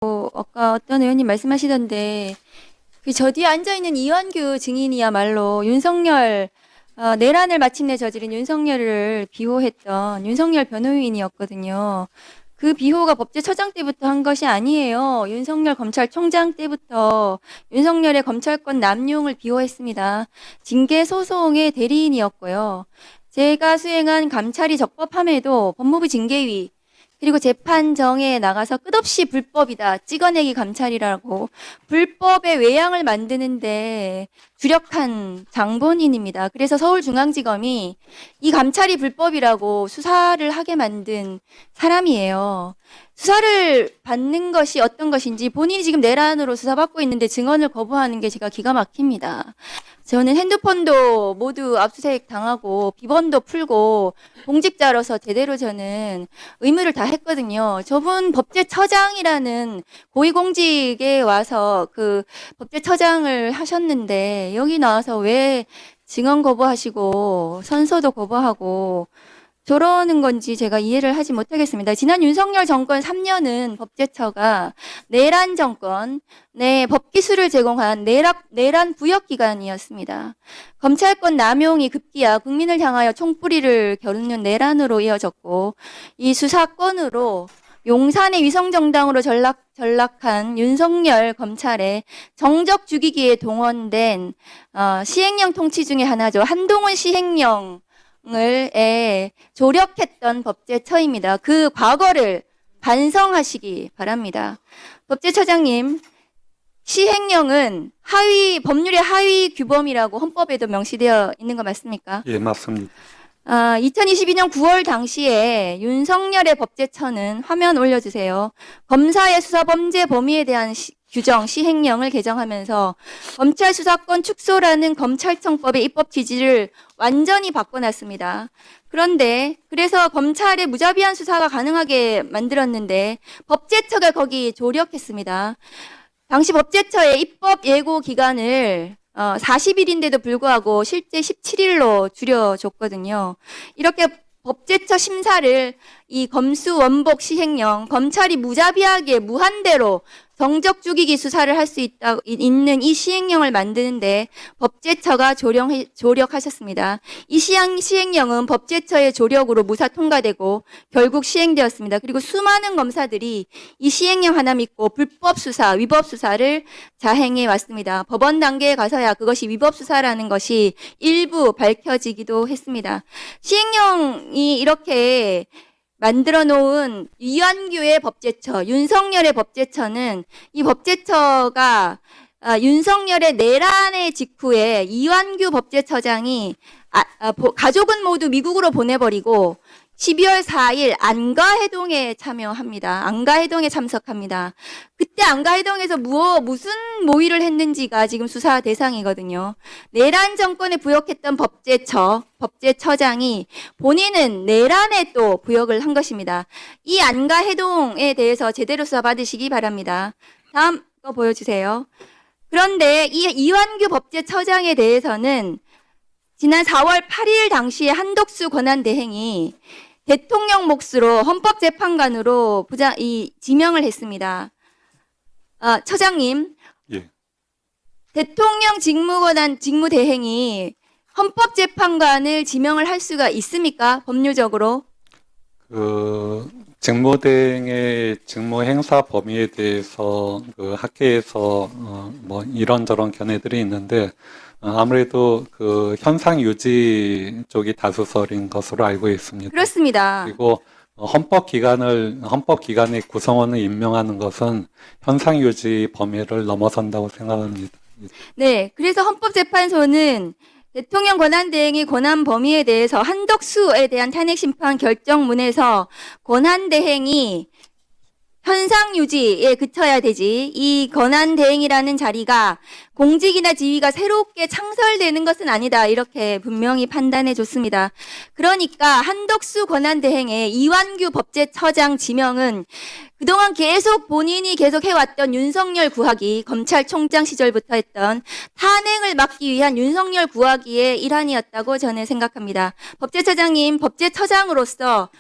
아까 어떤 의원님 말씀하시던데 저 뒤에 앉아있는 이완규 증인이야말로 윤석열 내란을 마침내 저지른 윤석열을 비호했던 윤석열 변호인이었거든요. 그 비호가 법제처장 때부터 한 것이 아니에요. 윤석열 검찰총장 때부터 윤석열의 검찰권 남용을 비호했습니다. 징계소송의 대리인이었고요. 제가 수행한 감찰이 적법함에도 법무부 징계위 그리고 재판정에 나가서 끝없이 불법이다, 찍어내기 감찰이라고 불법의 외양을 만드는데 주력한 장본인입니다. 그래서 서울중앙지검이 이 감찰이 불법이라고 수사를 하게 만든 사람이에요. 수사를 받는 것이 어떤 것인지 본인이 지금 내란으로 수사받고 있는데 증언을 거부하는 게 제가 기가 막힙니다. 저는 핸드폰도 모두 압수수색 당하고 비번도 풀고 공직자로서 제대로 저는 의무를 다 했거든요. 저분 법제처장이라는 고위공직에 와서 그 법제처장을 하셨는데 여기 나와서 왜 증언 거부하시고 선서도 거부하고 저러는 건지 제가 이해를 하지 못하겠습니다. 지난 윤석열 정권 3년은 법제처가 내란 정권, 법기술을 제공한 내란 부역 기관이었습니다. 검찰권 남용이 급기야 국민을 향하여 총뿌리를 겨누는 내란으로 이어졌고 이 수사권으로 용산의 위성정당으로 전락한 윤석열 검찰의 정적 죽이기에 동원된 시행령 통치 중에 하나죠. 한동훈 시행령 을 조력했던 법제처입니다. 그 과거를 반성하시기 바랍니다. 법제처장님, 시행령은 법률의 하위 규범이라고 헌법에도 명시되어 있는 거 맞습니까? 예, 맞습니다. 2022년 9월 당시에 윤석열의 법제처는 화면 올려주세요. 검사의 수사 범죄 범위에 대한 규정 시행령을 개정하면서 검찰 수사권 축소라는 검찰청법의 입법 취지를 완전히 바꿔놨습니다. 그런데 그래서 검찰의 무자비한 수사가 가능하게 만들었는데 법제처가 거기 조력했습니다. 당시 법제처의 입법 예고 기간을 40일인데도 불구하고 실제 17일로 줄여줬거든요. 이렇게 법제처 심사를 이 검수원복 시행령, 검찰이 무자비하게 무한대로 정적 죽이기 수사를 할 수 있는 이 시행령을 만드는데 법제처가 조력하셨습니다. 이 시행령은 법제처의 조력으로 무사 통과되고 결국 시행되었습니다. 그리고 수많은 검사들이 이 시행령 하나 믿고 불법 수사, 위법 수사를 자행해 왔습니다. 법원 단계에 가서야 그것이 위법 수사라는 것이 일부 밝혀지기도 했습니다. 시행령이 이렇게 만들어 놓은 이완규의 법제처, 윤석열의 법제처는 이 법제처가 윤석열의 내란의 직후에 이완규 법제처장이 가족은 모두 미국으로 보내버리고 12월 4일 안가해동에 참여합니다. 안가해동에 참석합니다. 그때 안가해동에서 무슨 모의를 했는지가 지금 수사 대상이거든요. 내란 정권에 부역했던 법제처장이 본인은 내란에 또 부역을 한 것입니다. 이 안가해동에 대해서 제대로 수사 받으시기 바랍니다. 다음 거 보여주세요. 그런데 이 이완규 법제처장에 대해서는 지난 4월 8일 당시에 한덕수 권한대행이 대통령 몫으로 헌법재판관으로 지명을 했습니다. 처장님, 예. 대통령 직무대행이 헌법재판관을 지명을 할 수가 있습니까? 법률적으로? 직무대행의 직무 행사 범위에 대해서 학회에서 뭐 이런저런 견해들이 있는데 아무래도 현상 유지 쪽이 다수설인 것으로 알고 있습니다. 그렇습니다. 그리고 헌법기관의 구성원을 임명하는 것은 현상 유지 범위를 넘어선다고 생각합니다. 네, 그래서 헌법재판소는 대통령 권한대행의 권한 범위에 대해서 한덕수에 대한 탄핵심판 결정문에서 권한대행이 현상 유지에 그쳐야 되지 이 권한대행이라는 자리가 공직이나 지위가 새롭게 창설되는 것은 아니다 이렇게 분명히 판단해 줬습니다. 그러니까 한덕수 권한대행의 이완규 법제처장 지명은 그동안 본인이 계속 해왔던 윤석열 구하기, 검찰총장 시절부터 했던 탄핵을 막기 위한 윤석열 구하기의 일환이었다고 저는 생각합니다. 법제처장님, 법제처장으로서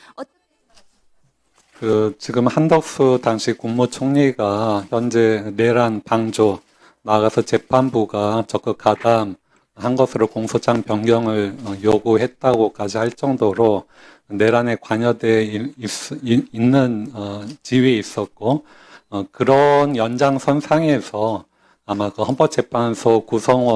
지금 한덕수 당시 국무총리가 현재 내란 방조, 나아가서 재판부가 적극 가담한 것으로 공소장 변경을 요구했다고까지 할 정도로 내란에 관여돼 있는 지위에 있었고, 그런 연장선상에서 아마 그 헌법재판소 구성원